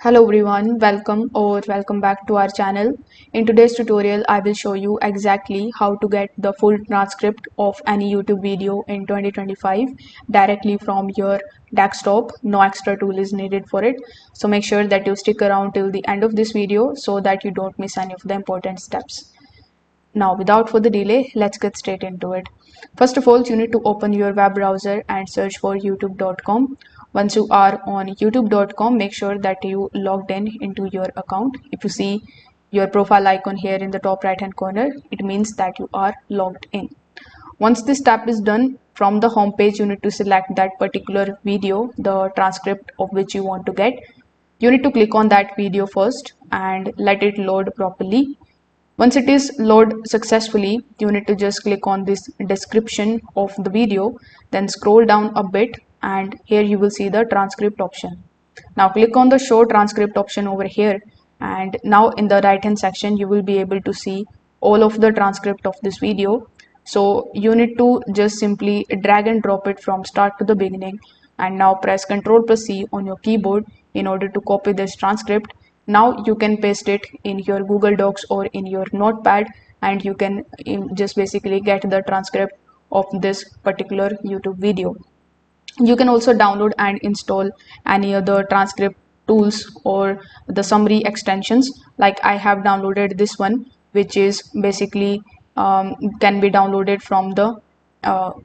Hello everyone, welcome back to our channel. In today's tutorial, I will show you exactly how to get the full transcript of any YouTube video in 2025 directly from your desktop. No extra tool is needed for it. So make sure that you stick around till the end of this video so that you don't miss any of the important steps. Now, without further delay, let's get straight into it. First of all, you need to open your web browser and search for youtube.com. Once you are on youtube.com, make sure that you logged in into your account. If you see your profile icon here in the top right hand corner, it means that you are logged in. Once this step is done, from the home page, you need to select that particular video, the transcript of which you want to get. You need to click on that video first and let it load properly. Once it is loaded successfully, you need to just click on this description of the video, then scroll down a bit and here you will see the transcript option. Now click on the show transcript option over here, and now in the right hand section you will be able to see all of the transcript of this video. So you need to just simply drag and drop it from start to the beginning, and now press Ctrl+C on your keyboard in order to copy this transcript. Now you can paste it in your Google Docs or in your notepad, and you can just basically get the transcript of this particular YouTube video. You can also download and install any other transcript tools or the summary extensions. Like I have downloaded this one, which is basically can be downloaded from the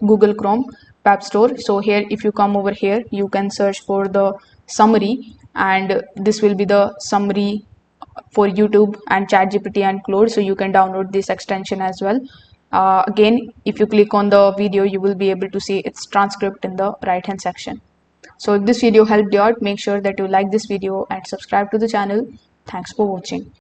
Google Chrome web store. So here, if you come over here, you can search for the summary, and this will be the summary for YouTube and ChatGPT and Claude. So you can download this extension as well. Again, if you click on the video, you will be able to see its transcript in the right hand section. So if this video helped you out, make sure that you like this video and subscribe to the channel. Thanks for watching.